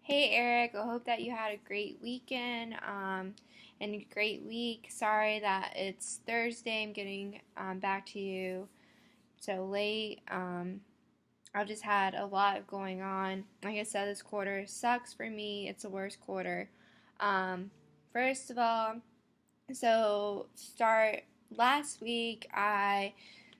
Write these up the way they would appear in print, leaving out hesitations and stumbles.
Hey Eric, I hope that you had a great weekend and a great week. Sorry that it's Thursday. I'm getting back to you so late. I've just had a lot going on. Like I said, this quarter sucks for me. It's the worst quarter. Um, First of all, start last week, I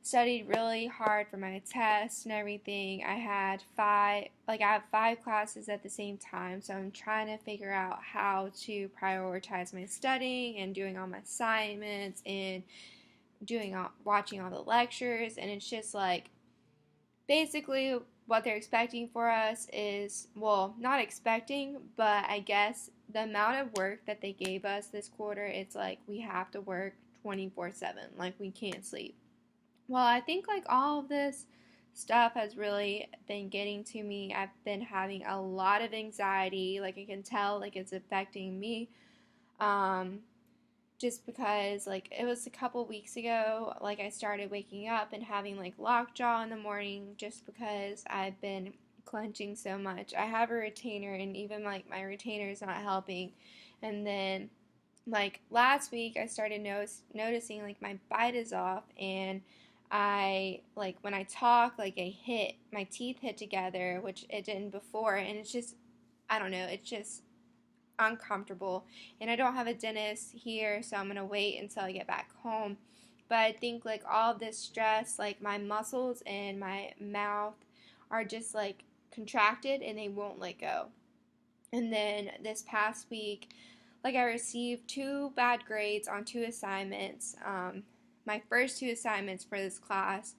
studied really hard for my tests and everything. I have five classes at the same time, so I'm trying to figure out how to prioritize my studying and doing all my assignments and watching all the lectures, and it's just like basically what they're expecting for us is, well, not expecting, but I guess the amount of work that they gave us this quarter, it's like we have to work 24/7, like we can't sleep. Well, I think like all of this stuff has really been getting to me. I've been having a lot of anxiety, like I can tell like it's affecting me. Um just because like it was a couple weeks ago, like I started waking up and having like lockjaw in the morning just because I've been clenching so much. I have a retainer and even like my retainer is not helping. And then like last week I started noticing like my bite is off, and I like when I talk, like I hit my teeth hit together, which it didn't before, and it's just, I don't know, it's just uncomfortable. And I don't have a dentist here, so I'm gonna wait until I get back home. But I think like all of this stress, like my muscles and my mouth are just like contracted and they won't let go. And then this past week, like I received two bad grades on two assignments. My first two assignments for this class,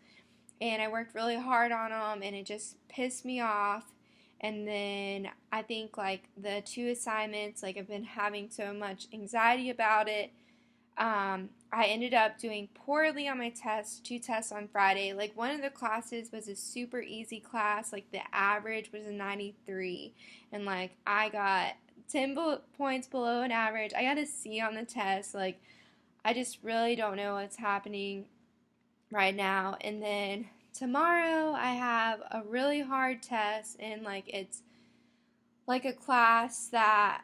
and I worked really hard on them, and it just pissed me off. And then I think like the two assignments, like I've been having so much anxiety about it. I ended up doing poorly on my tests, two tests on Friday. Like one of the classes was a super easy class, like the average was a 93, and like I got 10 points below an average. I got a C on the test. Like I just really don't know what's happening right now. And then tomorrow I have a really hard test, and like it's like a class that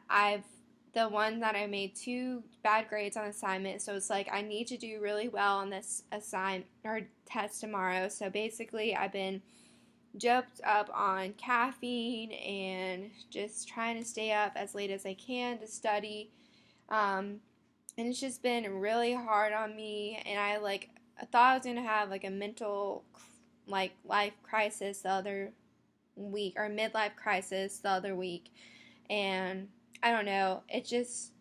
the one that I made two bad grades on assignment. So it's like I need to do really well on this test tomorrow. So basically I've been jumped up on caffeine and just trying to stay up as late as I can to study. Um, and it's just been really hard on me, and I thought I was gonna have like a mental like life crisis the other week, or midlife crisis the other week. And I don't know, I just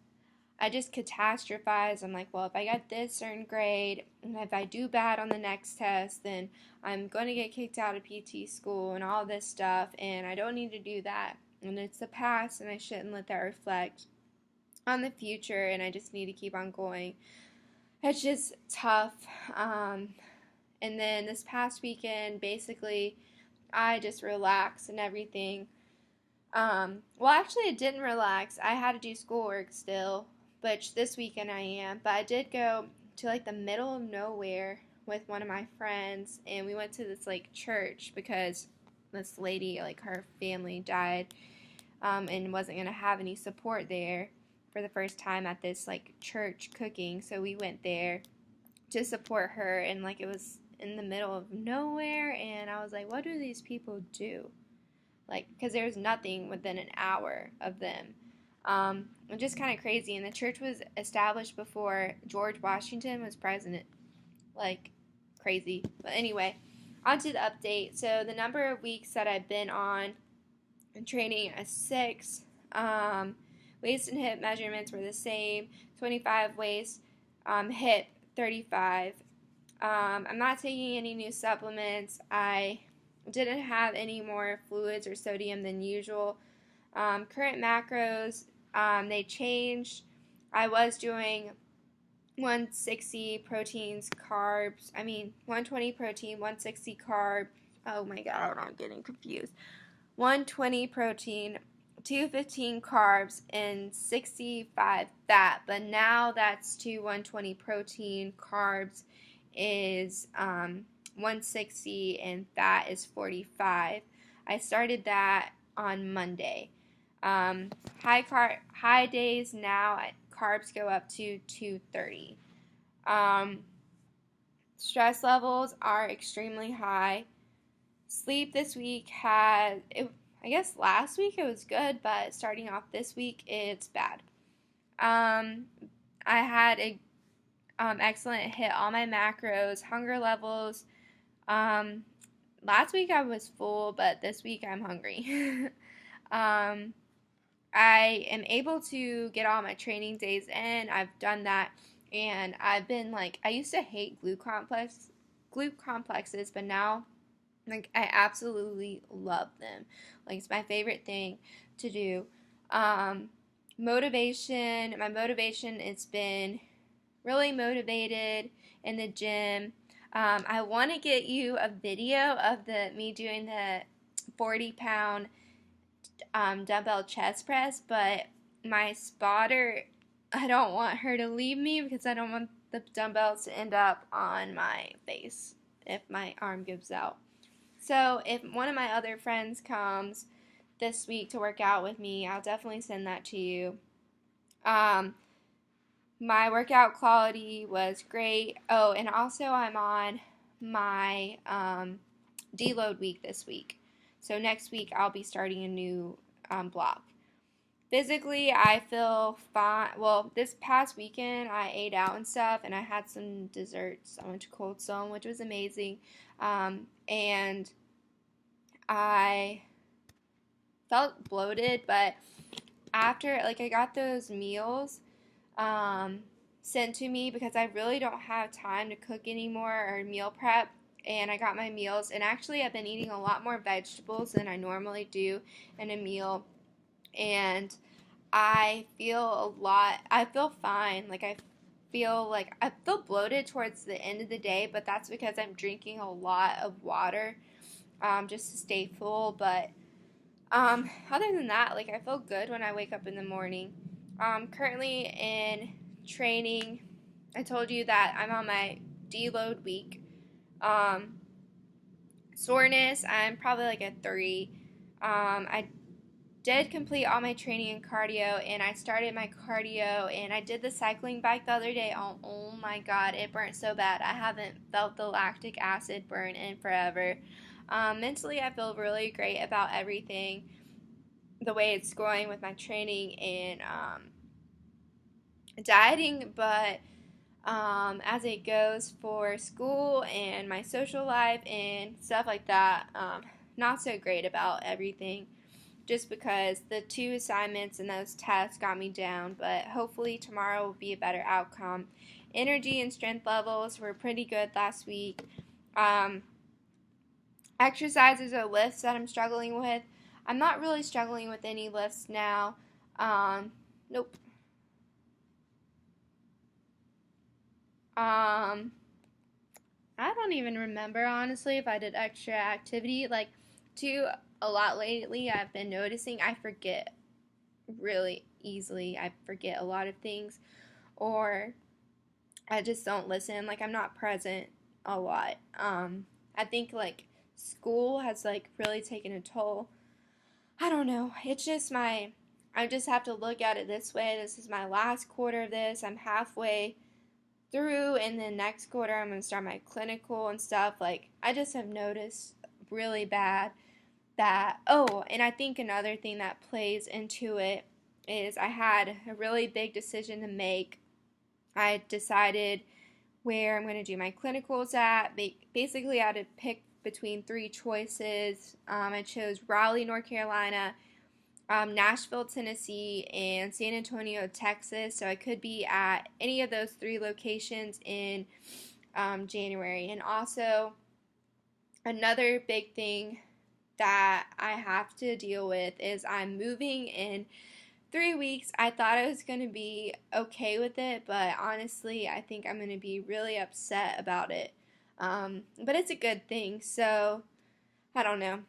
catastrophize. I'm like, well, if I got this certain grade and if I do bad on the next test, then I'm going to get kicked out of PT school and all this stuff, and I don't need to do that. And it's the past, and I shouldn't let that reflect on the future, and I just need to keep on going. It's just tough. Um, and then this past weekend, basically, I just relaxed and everything. Well, actually, I didn't relax. I had to do schoolwork still, but this weekend I am. But I did go to like the middle of nowhere with one of my friends, and we went to this like church because this lady, like her family died, and wasn't gonna have any support there for the first time at this like church cooking. So we went there to support her, and like it was in the middle of nowhere, and I was like, what do these people do? Like, because there's nothing within an hour of them. Just kind of crazy. And the church was established before George Washington was president. Like, crazy. But anyway, on to the update. So, the number of weeks that I've been on training is 6. Waist and hip measurements were the same, 25 waist, hip 35. I'm not taking any new supplements. I didn't have any more fluids or sodium than usual. Current macros, they changed. I was doing 160 proteins, carbs. 120 protein, 160 carb. Oh my god, I'm getting confused. 120 protein, 215 carbs, and 65 fat. But now that's to 120 protein, carbs is 160, and fat is 45. I started that on Monday. Um, high days now, carbs go up to 230. Um, Stress levels are extremely high. Sleep this week I guess last week it was good, but starting off this week it's bad. Um, I had a excellent hit all my macros, hunger levels. Um, Last week I was full, but this week I'm hungry. um, I am able to get all my training days in. I've done that, and I've been like, I used to hate glute complexes, but now like I absolutely love them. Like it's my favorite thing to do. Um, My motivation has been really motivated in the gym. I want to get you a video of the me doing the 40-pound dumbbell chest press, but my spotter, I don't want her to leave me because I don't want the dumbbells to end up on my face if my arm gives out. So if one of my other friends comes this week to work out with me, I'll definitely send that to you. Um, my workout quality was great. Oh, and also I'm on my deload week this week. So next week I'll be starting a new block. Physically, I feel fine. Well, this past weekend I ate out and stuff, and I had some desserts. I went to Cold Stone, which was amazing, and I felt bloated. But after, like, I got those meals um, sent to me because I really don't have time to cook anymore or meal prep. And I got my meals, and actually, I've been eating a lot more vegetables than I normally do in a meal. And I feel fine. I feel bloated towards the end of the day, but that's because I'm drinking a lot of water just to stay full. But other than that, like I feel good when I wake up in the morning. Currently in training, I told you that I'm on my deload week. Um, Soreness, I'm probably like a 3. I did complete all my training and cardio, and I started my cardio, and I did the cycling bike the other day. Oh my god, it burnt so bad. I haven't felt the lactic acid burn in forever. Mentally, I feel really great about everything, the way it's going with my training and dieting, but as it goes for school and my social life and stuff like that, not so great about everything just because the 2 assignments and those tests got me down, but hopefully tomorrow will be a better outcome. Energy and strength levels were pretty good last week. Um, Exercises or lifts that I'm struggling with. I'm not really struggling with any lifts now. Nope. Um, I don't even remember honestly if I did extra activity. Like, too, a lot lately I've been noticing I forget really easily. I forget a lot of things, or I just don't listen. Like, I'm not present a lot. I think like school has like really taken a toll. I don't know. It's just I just have to look at it this way. This is my last quarter of this. I'm halfway through, and then next quarter I'm going to start my clinical and stuff. Like, I just have noticed really bad that, oh, and I think another thing that plays into it is I had a really big decision to make. I decided where I'm going to do my clinicals at. Basically, I had to pick between 3 choices. I chose Raleigh, North Carolina, Nashville, Tennessee, and San Antonio, Texas. So I could be at any of those 3 locations in January. And also, another big thing that I have to deal with is I'm moving in 3 weeks. I thought I was going to be okay with it, but honestly, I think I'm going to be really upset about it. But it's a good thing, so I don't know.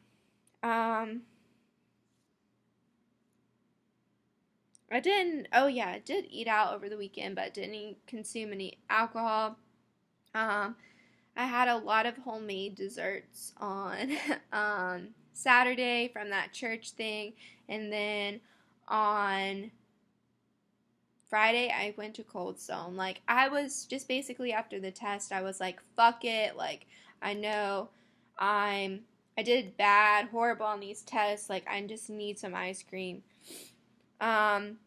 I did eat out over the weekend, but didn't consume any alcohol. Um, I had a lot of homemade desserts on Saturday from that church thing, and then on Friday, I went to Cold Stone. Like, I was just basically after the test, I was like, fuck it. Like, I know I did bad, horrible on these tests. Like, I just need some ice cream. Um,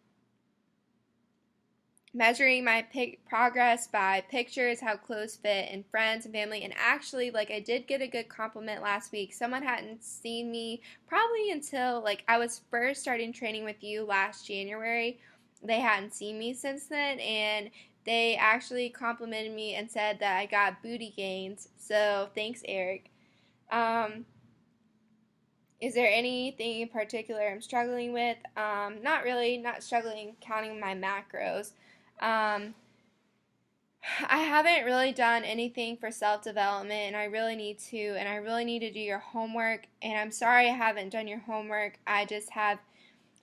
Measuring my progress by pictures, how close fit, and friends and family. And actually, like, I did get a good compliment last week. Someone hadn't seen me probably until like I was first starting training with you last January. They hadn't seen me since then, and they actually complimented me and said that I got booty gains. So thanks, Eric. Um, is there anything in particular I'm struggling with? Not really, not struggling counting my macros. Um, I haven't really done anything for self development, and I really need to, and I really need to do your homework. And I'm sorry I haven't done your homework.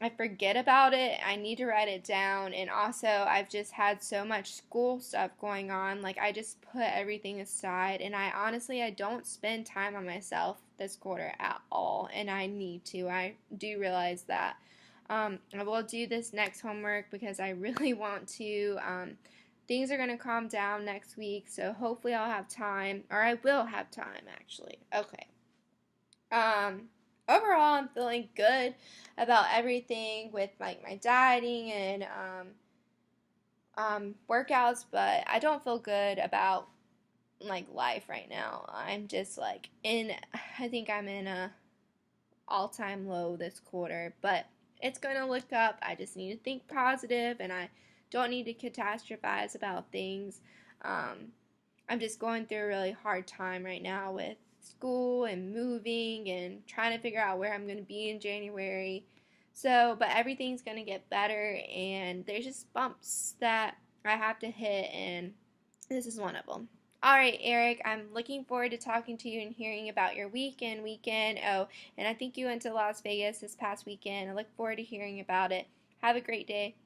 I forget about it. I need to write it down. And also, I've just had so much school stuff going on. Like, I just put everything aside. And I don't spend time on myself this quarter at all. And I need to. I do realize that. I will do this next homework because I really want to. Things are going to calm down next week. So hopefully, I'll have time. Or I will have time, actually. Okay. Um, Overall, I'm feeling good about everything with like my dieting and workouts, but I don't feel good about like life right now. I'm just like I think I'm in a all-time low this quarter, but it's going to look up. I just need to think positive, and I don't need to catastrophize about things. Um, I'm just going through a really hard time right now with school and moving and trying to figure out where I'm going to be in January. So, but everything's going to get better, and there's just bumps that I have to hit, and this is one of them. All right, Eric, I'm looking forward to talking to you and hearing about your weekend. Oh, and I think you went to Las Vegas this past weekend. I look forward to hearing about it. Have a great day.